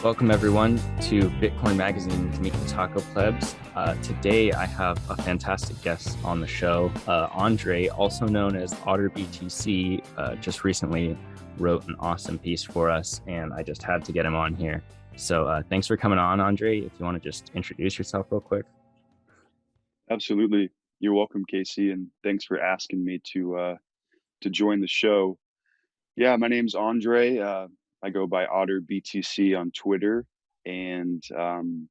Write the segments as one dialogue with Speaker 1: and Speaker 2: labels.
Speaker 1: Welcome everyone to Bitcoin Magazine's Meet the Taco Plebs. Today I have a fantastic guest on the show. Andre, also known as OtterBTC, just recently wrote an awesome piece for us, and I just had to get him on here. So thanks for coming on, Andre. If you want to just introduce yourself real quick.
Speaker 2: Absolutely. You're welcome, Casey, and thanks for asking me to join the show. Yeah, my name's Andre. I go by OtterBTC on Twitter, and I'm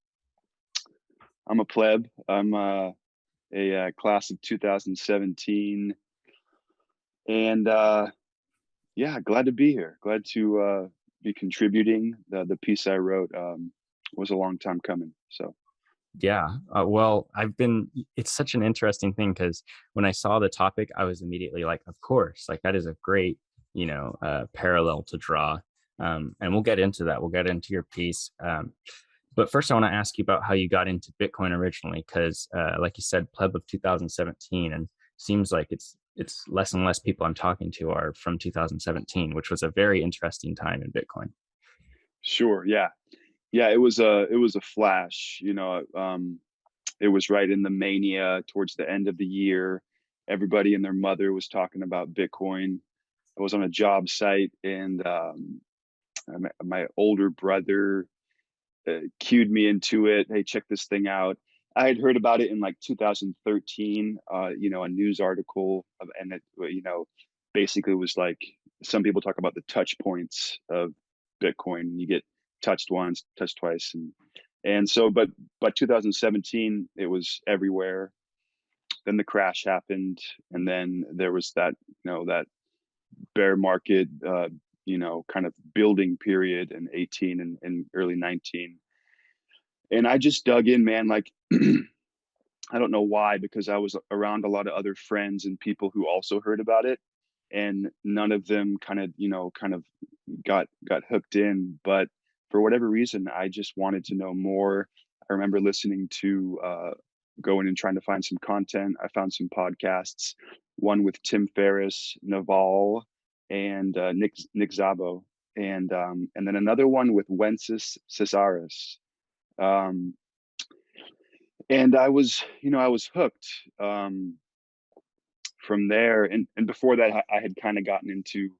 Speaker 2: a pleb. I'm a class of 2017, and yeah, glad to be here. Glad to be contributing. The piece I wrote was a long time coming. So.
Speaker 1: Yeah, well, it's such an interesting thing because when I saw the topic, I was immediately like, of course, like that is a great, parallel to draw. And we'll get into that. We'll get into your piece. But first, I want to ask you about how you got into Bitcoin originally, because like you said, pleb of 2017, and seems like it's less and less people I'm talking to are from 2017, which was a very interesting time in Bitcoin.
Speaker 2: Sure. Yeah. Yeah. It was a flash, it was right in the mania towards the end of the year. Everybody and their mother was talking about Bitcoin. I was on a job site, and my older brother cued me into it. Hey, check this thing out. I had heard about it in like 2013, a news article, and it, basically was like some people talk about the touch points of Bitcoin. You get touched once, touched twice, and so, but by 2017, it was everywhere. Then the crash happened, and then there was that bear market, kind of building period in 18 and early 19. And I just dug in, man. Like, I don't know why, because I was around a lot of other friends and people who also heard about it, and none of them kind of got hooked in. But for whatever reason, I just wanted to know more. I remember listening to going and trying to find some content. I found some podcasts, one with Tim Ferriss, Naval, and Nick Szabo, and then another one with Wences Cesaris. Um, and I was hooked from there. And before that, I had kind of gotten into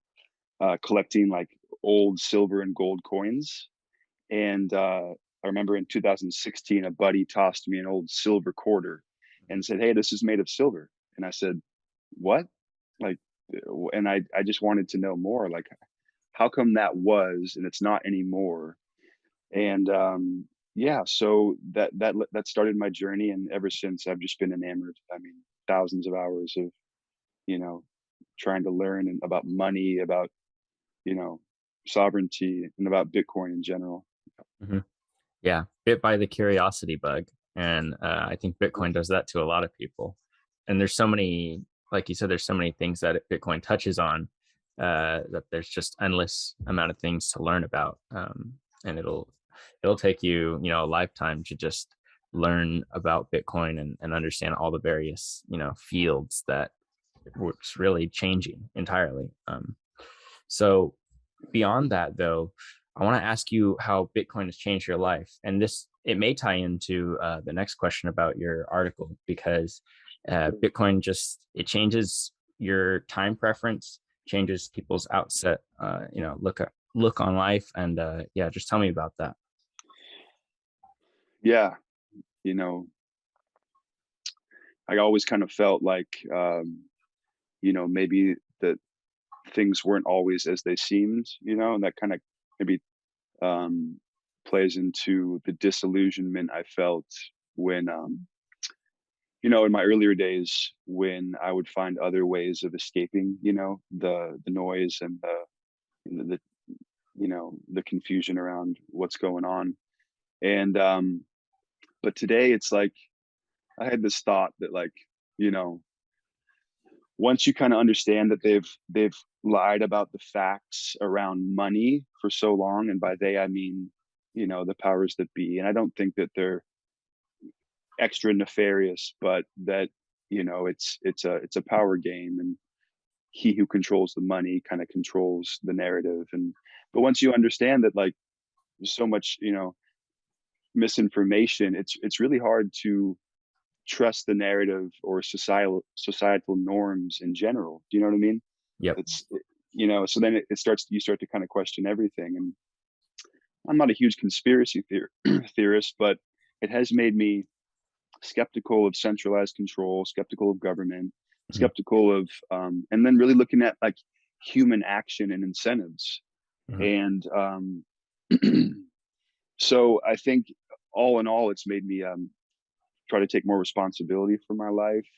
Speaker 2: collecting like old silver and gold coins. And I remember in 2016, a buddy tossed me an old silver quarter and said, "Hey, this is made of silver." And I said, "What?" Like, and I just wanted to know more. Like, how come that was and it's not anymore? And yeah, so that started my journey, and ever since I've just been enamored. I mean, thousands of hours of you know trying to learn and about money, about you know sovereignty, and about Bitcoin in general.
Speaker 1: Mhm. Yeah, bit by the curiosity bug. And I think Bitcoin does that to a lot of people. And there's so many, like you said, there's so many things that Bitcoin touches on that there's just endless amount of things to learn about. And it'll take you, a lifetime to just learn about Bitcoin and understand all the various, fields that it's really changing entirely. So beyond that, though, I want to ask you how Bitcoin has changed your life. And it may tie into the next question about your article, because Bitcoin it changes your time preference, changes people's outset, look on life. And yeah, just tell me about that.
Speaker 2: Yeah, you know, I always kind of felt like, maybe that things weren't always as they seemed, and that kind of maybe um, plays into the disillusionment I felt when, in my earlier days, when I would find other ways of escaping, the noise and the the confusion around what's going on. And but today it's like I had this thought that, like, you know, once you kind of understand that they've lied about the facts around money for so long, and by they I mean, the powers that be, and I don't think that they're extra nefarious, but that it's a power game, and he who controls the money kind of controls the narrative. And but once you understand that, like, there's so much, misinformation. It's really hard to trust the narrative or societal norms in general. Do you know what I mean?
Speaker 1: Yep.
Speaker 2: It's so then it starts you start to kind of question everything. And I'm not a huge conspiracy theorist, but it has made me skeptical of centralized control, skeptical of government,
Speaker 1: Mhm.
Speaker 2: skeptical of and then really looking at like human action and incentives.
Speaker 1: Mhm.
Speaker 2: And so I think all in all, it's made me try to take more responsibility for my life.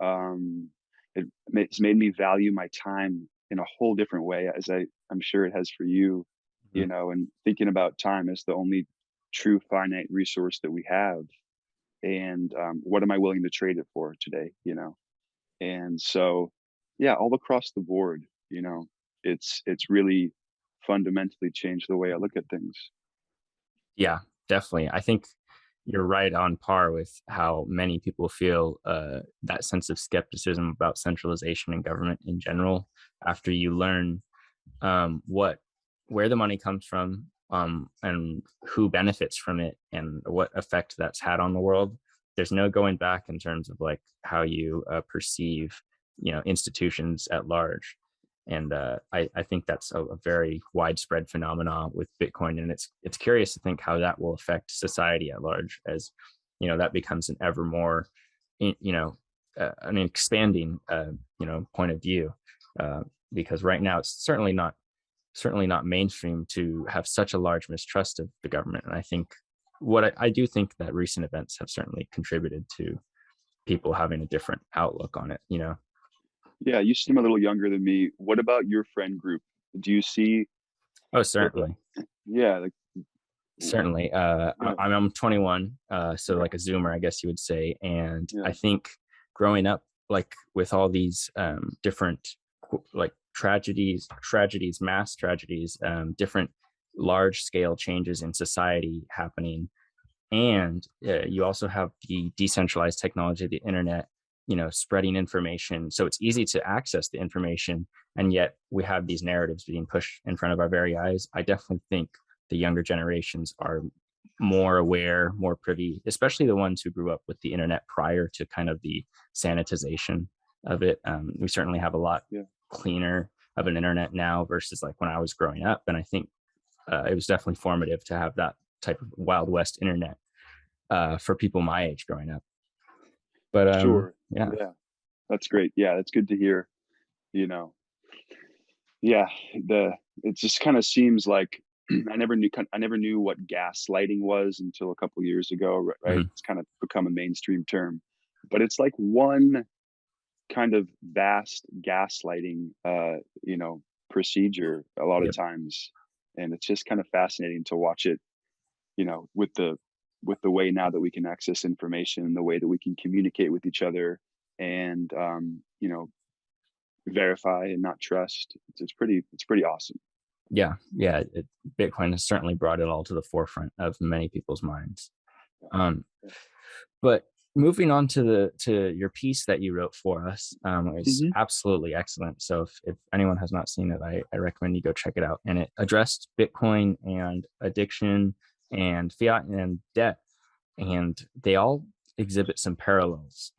Speaker 2: Um, it's made me value my time in a whole different way, as I'm sure it has for you,
Speaker 1: Mhm.
Speaker 2: and thinking about time as the only true finite resource that we have. And what am I willing to trade it for today? And so, yeah, all across the board, it's really fundamentally changed the way I look at things.
Speaker 1: Yeah, definitely. I think you're right on par with how many people feel that sense of skepticism about centralization in government in general after you learn what where the money comes from, and who benefits from it and what effect that's had on the world. There's no going back in terms of like how you perceive, institutions at large. And I think that's a very widespread phenomenon with Bitcoin, and it's curious to think how that will affect society at large, as that becomes an ever more, an expanding, point of view, uh, because right now it's certainly not mainstream to have such a large mistrust of the government. And I think I do think that recent events have certainly contributed to people having a different outlook on it.
Speaker 2: Yeah, you seem a little younger than me. What about your friend group? Do you see
Speaker 1: Oh,
Speaker 2: that?
Speaker 1: certainly.
Speaker 2: Yeah, like,
Speaker 1: Certainly.
Speaker 2: yeah,
Speaker 1: I'm 21, so
Speaker 2: okay,
Speaker 1: like a Zoomer, I guess you would say. And
Speaker 2: yeah,
Speaker 1: I think growing up, like with all these different like tragedies, mass tragedies, different large scale changes in society happening, and you also have the decentralized technology, the internet, spreading information, so it's easy to access the information, and yet we have these narratives being pushed in front of our very eyes. I definitely think the younger generations are more aware, more privy, especially the ones who grew up with the internet prior to kind of the sanitization of it. We certainly have a lot
Speaker 2: yeah,
Speaker 1: cleaner of an internet now versus like when I was growing up, and I think it was definitely formative to have that type of Wild West internet for people my age growing up. But
Speaker 2: sure,
Speaker 1: yeah.
Speaker 2: yeah, that's great. Yeah, that's good to hear. You know, yeah, the it just kind of seems like I never knew what gaslighting was until a couple years ago, right?
Speaker 1: Mhm.
Speaker 2: It's kind of become a mainstream term, but it's like one kind of vast gaslighting, procedure a lot of
Speaker 1: Yep.
Speaker 2: times, and it's just kind of fascinating to watch it, with the way now that we can access information, the way that we can communicate with each other, and verify and not trust. It's pretty awesome.
Speaker 1: Yeah. Yeah. Bitcoin has certainly brought it all to the forefront of many people's minds.
Speaker 2: Yeah.
Speaker 1: Um,
Speaker 2: Yeah.
Speaker 1: but moving on to your piece that you wrote for us, is
Speaker 2: Hmm.
Speaker 1: absolutely excellent. So if anyone has not seen it, I recommend you go check it out. And it addressed Bitcoin and addiction and fiat and debt, and they all exhibit some parallels.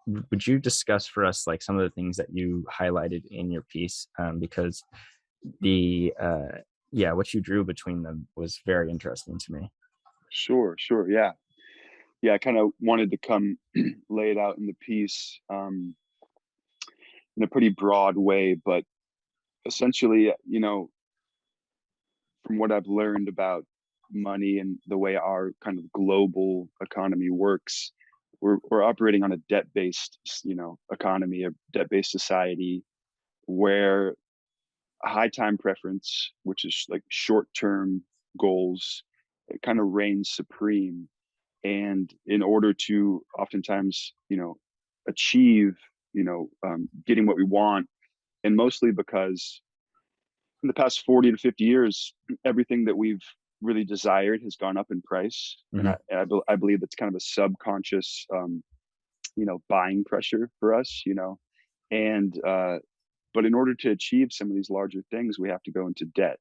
Speaker 1: Would you discuss for us like some of the things that you highlighted in your piece? Because the yeah, what you drew between them was very interesting to me.
Speaker 2: Sure, sure. Yeah. Yeah. I kind of wanted to come lay it out in the piece, in a pretty broad way, but essentially, from what I've learned about money and the way our kind of global economy works, we're operating on a debt-based, economy, a debt-based society where high time preference, which is like short-term goals, it kind of reigns supreme. And in order to oftentimes, achieve, getting what we want, and mostly because in the past 40 to 50 years, everything that we've really desired has gone up in price. And
Speaker 1: Hmm.
Speaker 2: I believe that's kind of a subconscious, buying pressure for us, and, but in order to achieve some of these larger things, we have to go into debt.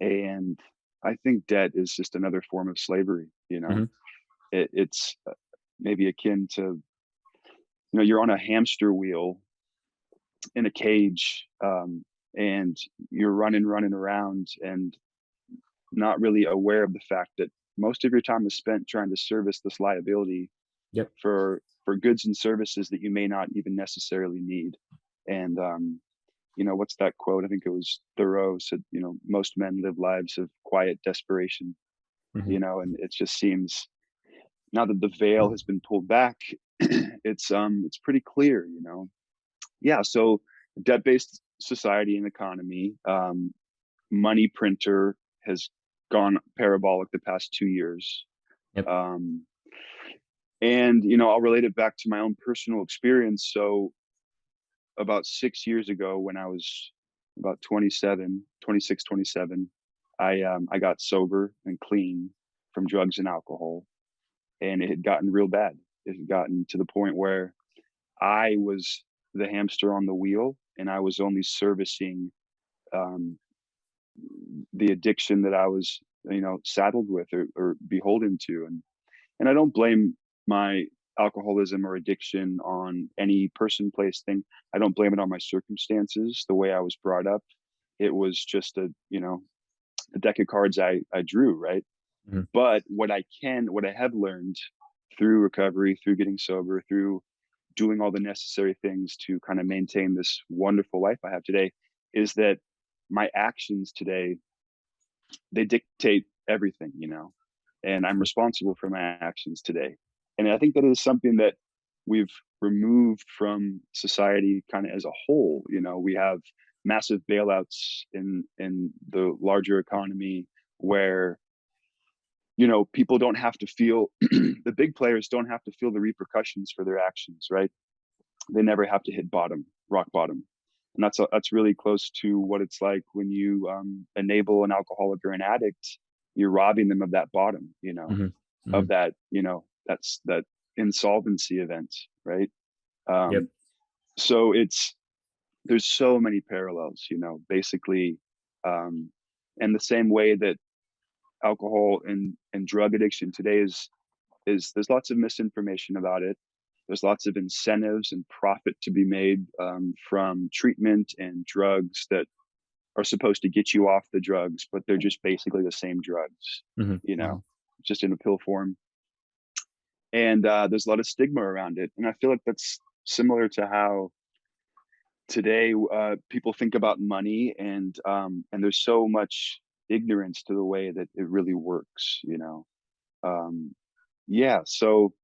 Speaker 2: And I think debt is just another form of slavery. You know,
Speaker 1: Hmm.
Speaker 2: it's maybe akin to, you're on a hamster wheel in a cage, and you're running around and not really aware of the fact that most of your time is spent trying to service this liability
Speaker 1: Yep.
Speaker 2: for goods and services that you may not even necessarily need. And what's that quote? I think it was Thoreau said, most men live lives of quiet desperation.
Speaker 1: Hmm.
Speaker 2: And it just seems, now that the veil has been pulled back, it's pretty clear. Yeah. So debt-based society and economy, money printer has gone parabolic the past 2 years.
Speaker 1: Yep.
Speaker 2: Um, and I'll relate it back to my own personal experience. So about 6 years ago, when I was about 26, 27, I got sober and clean from drugs and alcohol, and it had gotten real bad. It had gotten to the point where I was the hamster on the wheel, and I was only servicing um, the addiction that I was, saddled with, or beholden to. And I don't blame my alcoholism or addiction on any person, place, thing. I don't blame it on my circumstances, the way I was brought up. It was just the deck of cards I drew, right?
Speaker 1: Hmm.
Speaker 2: But what I have learned through recovery, through getting sober, through doing all the necessary things to kind of maintain this wonderful life I have today, is that my actions today, they dictate everything, and I'm responsible for my actions today. And I think that is something that we've removed from society kind of as a whole. We have massive bailouts in the larger economy where, people don't have to feel the big players don't have to feel the repercussions for their actions, right? They never have to hit rock bottom. And that's really close to what it's like when you enable an alcoholic or an addict. You're robbing them of that bottom,
Speaker 1: Hmm. Hmm.
Speaker 2: of that, that's that insolvency event, right?
Speaker 1: Yep.
Speaker 2: Um, so there's so many parallels, basically, um, and the same way that alcohol and drug addiction today is there's lots of misinformation about it. There's lots of incentives and profit to be made from treatment and drugs that are supposed to get you off the drugs, but they're just basically the same drugs,
Speaker 1: Hmm.
Speaker 2: you
Speaker 1: Hmm.
Speaker 2: know, just in a pill form. And there's a lot of stigma around it. And I feel like that's similar to how today people think about money, and there's so much ignorance to the way that it really works. Um, yeah. So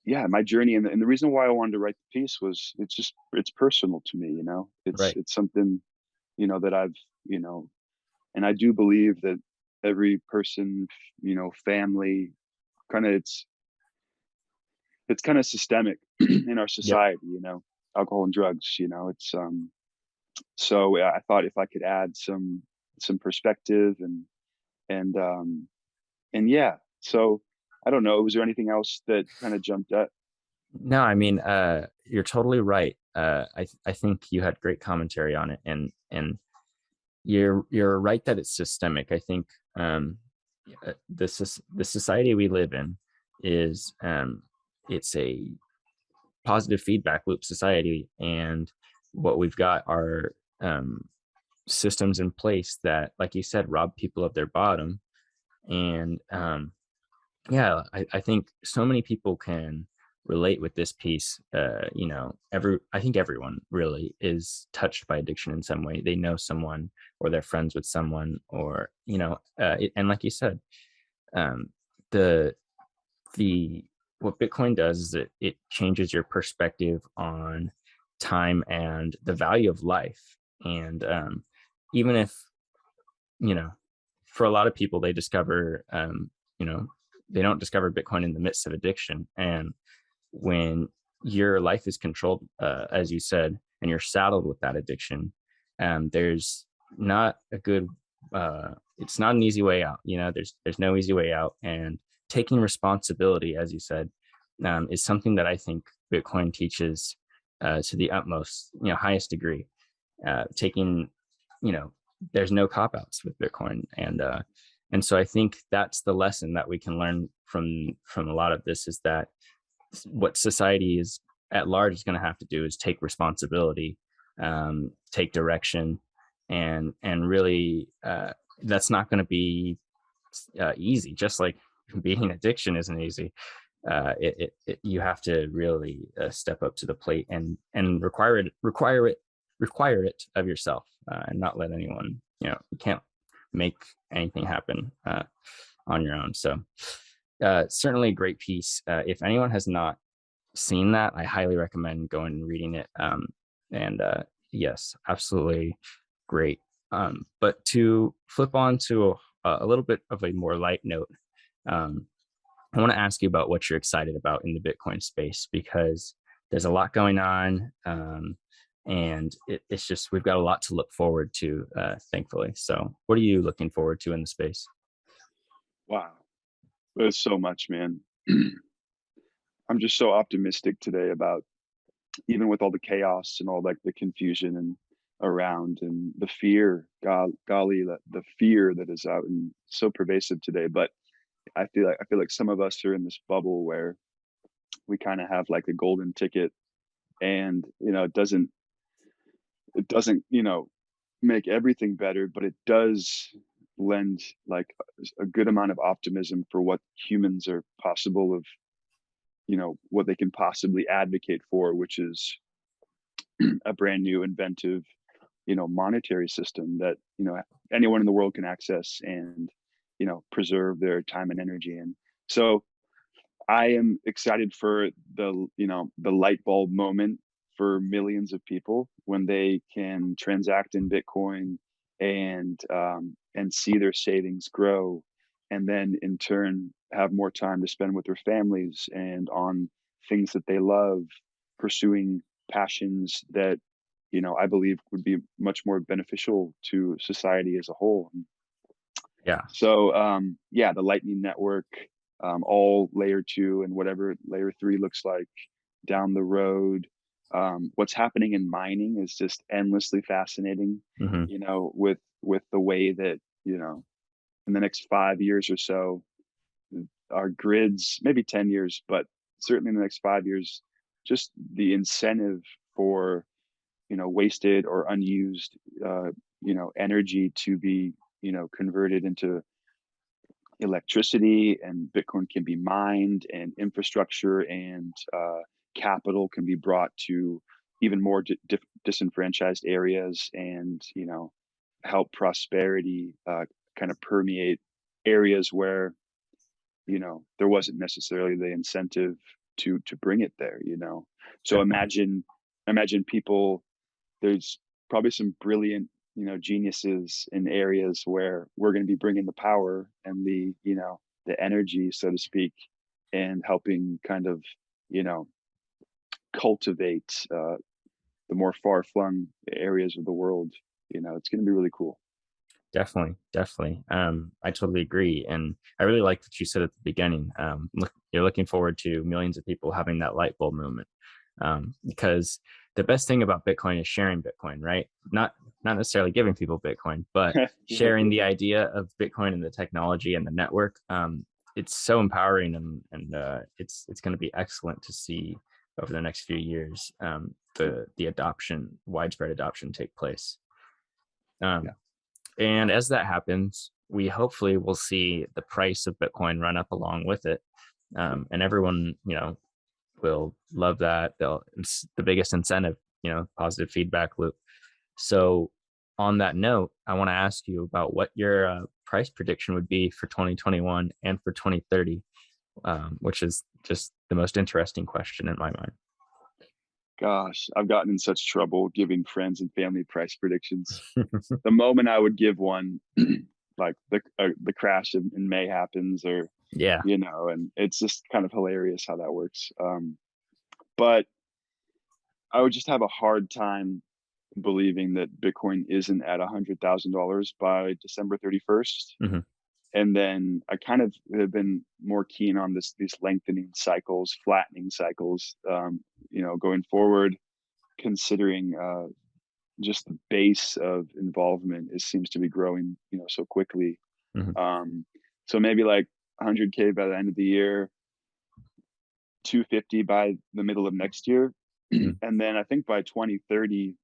Speaker 2: yeah, my journey, and the reason why I wanted to write the piece was it's personal to me. It's
Speaker 1: Right.
Speaker 2: it's something that I've you know, and I do believe that every person, family, kind of it's kind of systemic in our
Speaker 1: Yep.
Speaker 2: society. Alcohol and drugs. It's so yeah, I thought if I could add some perspective and yeah, so I don't know. Was there anything else that kind of jumped up?
Speaker 1: No, I mean, you're totally right. I think you had great commentary on it, and you're right that it's systemic. I think the society we live in is it's a positive feedback loop society, and what we've got are systems in place that, like you said, rob people of their bottom. And yeah, I think so many people can relate with this piece. I think everyone really is touched by addiction in some way. They know someone, or they're friends with someone, or and like you said, um, the the what Bitcoin does is it changes your perspective on time and the value of life. And even if, you know, for a lot of people, they discover, you know, they don't discover Bitcoin in the midst of addiction. And when your life is controlled, as you said, and you're saddled with that addiction, there's not a good, it's not an easy way out. There's no easy way out. And taking responsibility, as you said, is something that I think Bitcoin teaches to the utmost, highest degree. Taking, you know, there's no cop outs with Bitcoin, and so I think that's the lesson that we can learn from a lot of this, is that what society is at large is going to have to do is take responsibility, take direction, and really, that's not going to be easy. Just like beating addiction isn't easy. You have to really step up to the plate and require it of yourself, and not let anyone, you can't make anything happen on your own. So certainly a great piece. If anyone has not seen that, I highly recommend going and reading it. And yes, absolutely great. But to flip on to a little bit of a more light note, I want to ask you about what you're excited about in the Bitcoin space, because there's a lot going on. And it's just, we've got a lot to look forward to, thankfully. So what are you looking forward to in the space?
Speaker 2: Wow, there's so much, man. I'm just so optimistic today about, even with all the chaos and all like the confusion and around, and the fear, golly, the fear that is out and so pervasive today. But I feel like some of us are in this bubble where we kind of have like a golden ticket, and it doesn't make everything better, but it does lend like a good amount of optimism for what humans are possible of, what they can possibly advocate for, which is a brand new inventive, monetary system that, anyone in the world can access and, preserve their time and energy. And so I am excited for the light bulb moment for millions of people when they can transact in Bitcoin and see their savings grow, and then in turn have more time to spend with their families and on things that they love, pursuing passions that, I believe would be much more beneficial to society as a whole.
Speaker 1: Yeah,
Speaker 2: So yeah, the Lightning Network, all layer two and whatever layer three looks like down the road. What's happening in mining is just endlessly fascinating.
Speaker 1: hmm
Speaker 2: With the way that, in the next 5 years or so, our grids, maybe 10 years, but certainly in the next 5 years, just the incentive for, wasted or unused, energy to be, converted into electricity, and Bitcoin can be mined, and infrastructure and capital can be brought to even more disenfranchised areas, and help prosperity kind of permeate areas where there wasn't necessarily the incentive to bring it there. So
Speaker 1: definitely.
Speaker 2: imagine people. There's probably some brilliant, geniuses in areas where we're going to be bringing the power and the energy, so to speak, and helping kind of, you know, cultivate the more far flung areas of the world. It's going to be really cool.
Speaker 1: Definitely, definitely. I totally agree, and I really like what you said at the beginning. You're looking forward to millions of people having that light bulb moment, because the best thing about Bitcoin is sharing Bitcoin, right? Not necessarily giving people Bitcoin, but
Speaker 2: Yeah.
Speaker 1: sharing the idea of Bitcoin and the technology and the network. It's so empowering, and it's going to be excellent to see over the next few years, the adoption, widespread adoption, take place.
Speaker 2: Yeah.
Speaker 1: Um, and as that happens, we hopefully will see the price of Bitcoin run up along with it. And everyone, will love that. It's the biggest incentive, positive feedback loop. So on that note, I want to ask you about what your price prediction would be for 2021 and for 2030, which is just the most interesting question in my mind.
Speaker 2: Gosh, I've gotten in such trouble giving friends and family price predictions. The moment I would give one, like the crash in May happens, or
Speaker 1: Yeah.
Speaker 2: and it's just kind of hilarious how that works. But I would just have a hard time believing that Bitcoin isn't at $100,000 by December 31st.
Speaker 1: hmm
Speaker 2: And then I kind of have been more keen on these lengthening cycles, flattening cycles, going forward, considering just the base of involvement seems to be growing, so quickly.
Speaker 1: Mhm.
Speaker 2: Um, so maybe like 100K by the end of the year, 250 by the middle of next year.
Speaker 1: Mm.
Speaker 2: And then I think by 2030,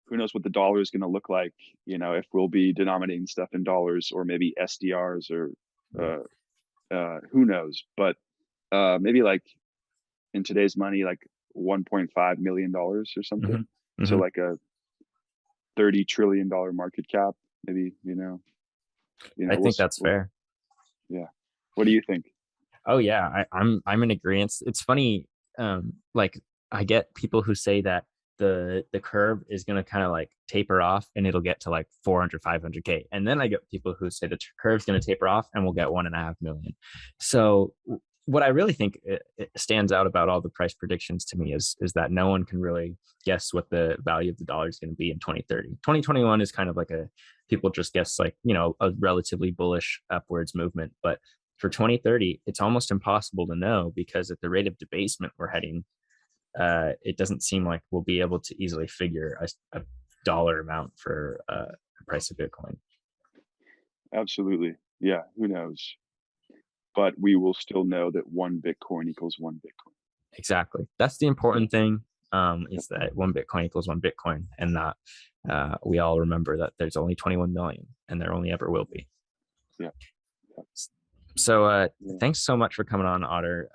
Speaker 2: who knows what the dollar is going to look like, if we'll be denominating stuff in dollars or maybe SDRs or
Speaker 1: Yeah.
Speaker 2: who knows. But maybe like in today's money, like $1.5 million or
Speaker 1: Mhm.
Speaker 2: something. So
Speaker 1: Mhm.
Speaker 2: like a $30 trillion market cap, maybe,
Speaker 1: I think that's
Speaker 2: we'll
Speaker 1: fair.
Speaker 2: yeah. What do you think?
Speaker 1: Oh yeah, I'm in agreement. It's funny, like I get people who say that the curve is going to kind of like taper off and it'll get to like 400, 500K, and then I get people who say the curve's going to taper off and we'll get 1.5 million. So what I really think it stands out about all the price predictions to me is that no one can really guess what the value of the dollar is going to be in 2030. 2021 is kind of like a people just guess like a relatively bullish upwards movement, but for 2030, it's almost impossible to know because at the rate of debasement we're heading, it doesn't seem like we'll be able to easily figure a dollar amount for the price of Bitcoin.
Speaker 2: Absolutely. Yeah. Who knows? But we will still know that one Bitcoin equals one Bitcoin.
Speaker 1: Exactly. That's the important thing,
Speaker 2: Yep.
Speaker 1: is that one Bitcoin equals one Bitcoin, and not we all remember that there's only 21 million and there only ever will be.
Speaker 2: Yeah. Yeah.
Speaker 1: So
Speaker 2: Yeah.
Speaker 1: thanks so much for coming on, Otter.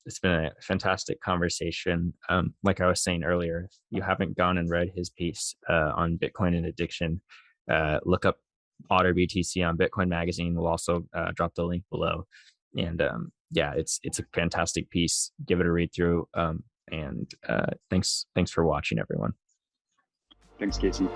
Speaker 1: It's been a fantastic conversation. Like I was saying earlier, if you haven't gone and read his piece on Bitcoin and addiction, look up OtterBTC on Bitcoin Magazine. We'll also drop the link below. And yeah, it's a fantastic piece. Give it a read through. And thanks for watching, everyone.
Speaker 2: Thanks, Casey.